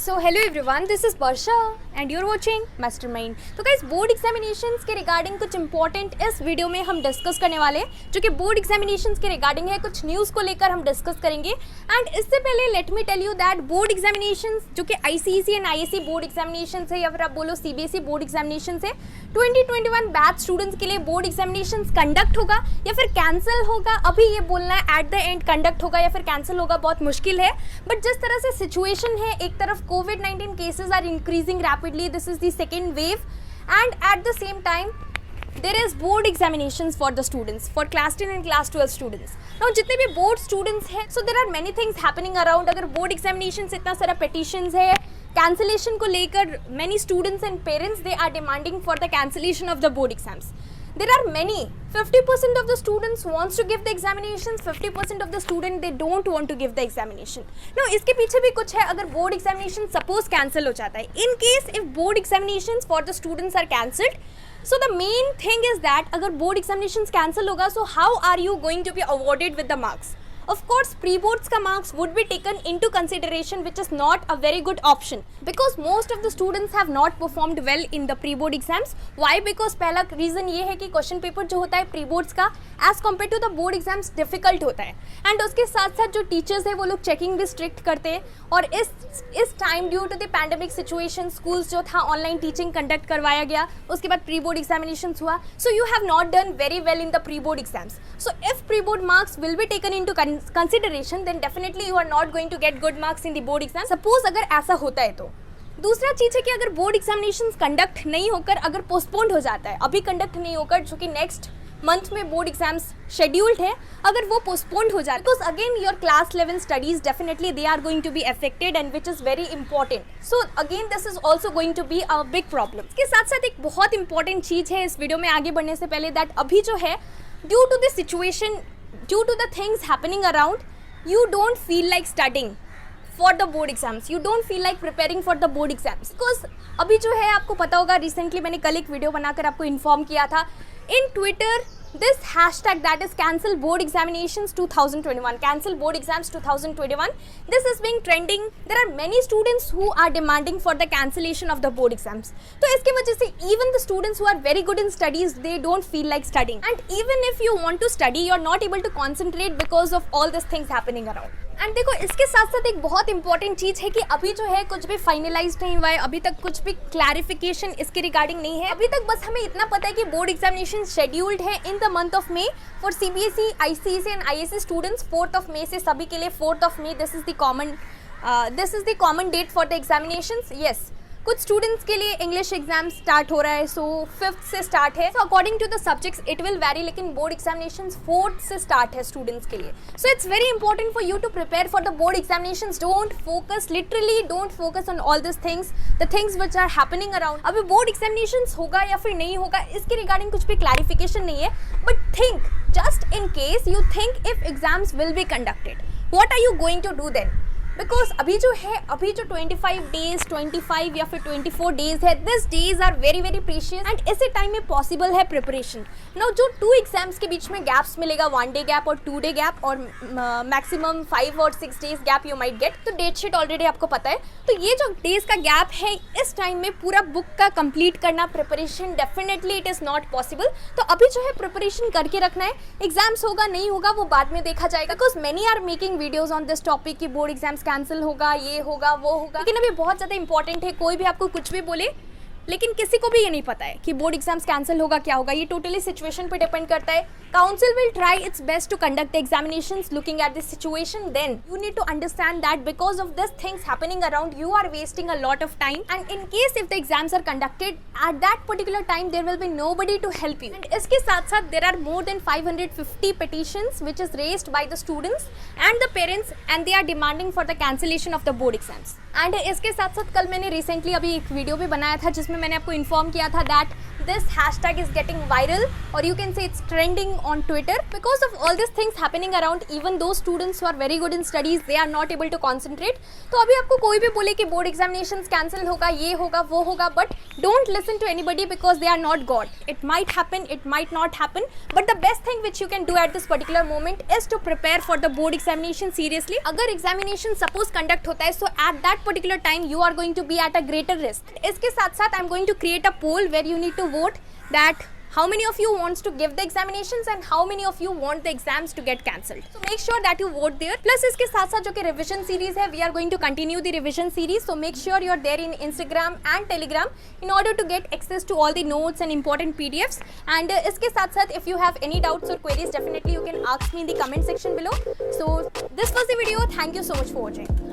So hello everyone, this is Varsha and you're watching mastermind. तो guys, board examinations के regarding कुछ important इस video में हम डिस्कस करने वाले हैं, जो कि बोर्ड एग्जामिनेशंस के रिगार्डिंग है। कुछ न्यूज़ को लेकर हम डिस्कस करेंगे। एंड इससे पहले let me tell you that board examinations जो कि ICSE and ISC board examinations है, या फिर आप बोलो सीबीएसई बोर्ड एग्जामिनेशंस है, 2021 बैच स्टूडेंट्स के लिए बोर्ड एग्जामिनेशंस कंडक्ट होगा या फिर कैंसिल होगा। अभी ये बोलना है एट द एंड कंडक्ट होगा या फिर कैंसिल होगा बहुत मुश्किल है। बट जिस तरह से सिचुएशन है, एक तरफ COVID-19 cases are increasing rapidly. This is the second wave, and at the same time, there is board examinations for the students, for class 10 and class 12 students. Now, जितने भी board students हैं, so there are many things happening around. अगर board examinations इतना सारा petitions है, cancellation को लेकर many students and parents they are demanding for the cancellation of the board exams. There are many. 50% of the students wants to give the examinations, 50% of the student they don't want to give the examination. Now इसके पीछे भी कुछ है। अगर board examination suppose cancel हो जाता है, in case if board examinations for the students are cancelled, so the main thing is that अगर board examinations cancel होगा, so how are you going to be awarded with the marks? Of course, pre-boards का marks would be taken into consideration, which is not a very good option because most of the students have not performed well in the pre-board exams. Why? Because पहला reason ये है कि question paper जो होता है pre-boards का as compared to the board exams difficult होता है, and उसके साथ साथ जो teachers है वो लोग checking भी strict करते हैं। और इस time due to the pandemic situation schools जो था online teaching conduct करवाया गया, उसके बाद pre-board examinations हुआ, so you have not done very well in the pre-board exams. So if pre-board marks will be taken into consideration, then definitely you are not going to get good marks in the board exam. Suppose अगर ऐसा होता है तो दूसरा चीज़ है कि अगर board examinations conduct नहीं होकर अगर पोस्टपोन्ड हो जाता है, अभी कंडक्ट नहीं होकर, जो कि नेक्स्ट मंथ में बोर्ड एग्जाम्स शेड्यूल्ड है, अगर वो पोस्टपोन्ड हो जाए, because again your class 11 studies definitely they are going to be affected and which is very important. So again this is also going to be a big problem. इसके साथ साथ एक बहुत इंपॉर्टेंट चीज़ है इस वीडियो में आगे बढ़ने से पहले, दैट अभी जो है due to the situation, due to the things happening around, you don't feel like studying for the board exams, you don't feel like preparing for the board exams because अभी जो है आपको पता होगा, रिसेंटली मैंने कल एक वीडियो बनाकर आपको इन्फॉर्म किया था in Twitter, this hashtag that is cancel board examinations 2021, cancel board exams 2021, this is being trending. There are many students who are demanding for the cancellation of the board exams. तो इसकी वजह से even the students who are very good in studies they don't feel like studying, and even if you want to study you are not able to concentrate because of all these things happening around. And देखो, इसके साथ साथ एक बहुत important चीज़ है कि अभी जो है कुछ भी फाइनलाइज नहीं हुआ है, अभी तक कुछ भी क्लैरिफिकेशन इसके रिगार्डिंग नहीं है। अभी तक बस हमें इतना पता है कि बोर्ड एग्जामिनेशन शेड्यूल्ड है in the month of May for CBSE, ICSE and ISC students. 4th of May से सभी के लिए 4th of May this is the common date for the examinations. Yes, कुछ स्टूडेंट्स के लिए इंग्लिश एग्जाम स्टार्ट हो रहा है, सो 5th से स्टार्ट है। So according to the subjects it will very, लेकिन बोर्ड एग्जामिनेशंस 4th से स्टार्ट है स्टूडेंट्स के लिए। So it's very important for you to prepare for the board examinations. Don't focus, literally don't focus on all this things, the things which are happening around. अभी board examinations होगा या फिर नहीं होगा इसके रिगार्डिंग कुछ भी क्लैरिफिकेशन नहीं है, but think just in case you think if exams will be conducted, what are you going to do then? Because अभी जो 25 डेज 25 या फिर 24 डेज है, this days are very very precious and इसी टाइम में possible है preparation. Now जो 2 exams के बीच में गैप्स मिलेगा, 1 डे गैप और 2 डे गैप, और मैक्सिमम 5 और 6 days gap you might get, तो डेट शीट ऑलरेडी आपको पता है। तो ये जो डेज का गैप है, इस टाइम में पूरा बुक का कंप्लीट करना, preparation definitely it is not possible. तो अभी जो है प्रिपरेशन करके रखना है। एग्जाम्स होगा नहीं होगा वो बाद में देखा जाएगा, because many are making videos on this topic कि बोर्ड एग्जाम्स कैंसिल होगा, ये होगा, वो होगा, लेकिन अभी बहुत ज़्यादा इंपॉर्टेंट है। कोई भी आपको कुछ भी बोले, लेकिन किसी को भी ये नहीं पता है कि बोर्ड एग्जाम्स कैंसिल होगा क्या होगा। ये टोटली सिचुएशन पे डिपेंड करता है। Council will try its best to conduct the examinations looking at this situation. Then you need to understand that because of this things happening around you are wasting a lot of time, and in case if the exams are conducted at that particular time there will be nobody to help you. And इसके साथ साथ there are more than 550 petitions which is raised by the students and the parents, and they are demanding for the cancellation of the board exams. And इसके साथ साथ कल मैंने recently अभी एक वीडियो भी बनाया था जिसमें मैंने आपको इन्फॉर्म किया था that this hashtag is getting viral, or you can say it's trending on Twitter because of all these things happening around. Even those students who are very good in studies, they are not able to concentrate. तो अभी आपको कोई भी बोले कि board examinations cancel होगा, ये होगा, वो होगा, but don't listen to anybody because they are not God. It might happen, it might not happen, but the best thing which you can do at this particular moment is to prepare for the board examination seriously. अगर examination suppose conduct होता है, so at that particular time you are going to be at a greater risk. इसके साथ साथ I am going to create a poll where you need to vote that how many of you wants to give the examinations and how many of you want the exams to get cancelled. So make sure that you vote there. Plus इसके साथ साथ जो कि revision series है, we are going to continue the revision series. So make sure you are there in Instagram and Telegram in order to get access to all the notes and important PDFs. And इसके साथ साथ if you have any doubts or queries, definitely you can ask me in the comment section below. So this was the video. Thank you so much for watching.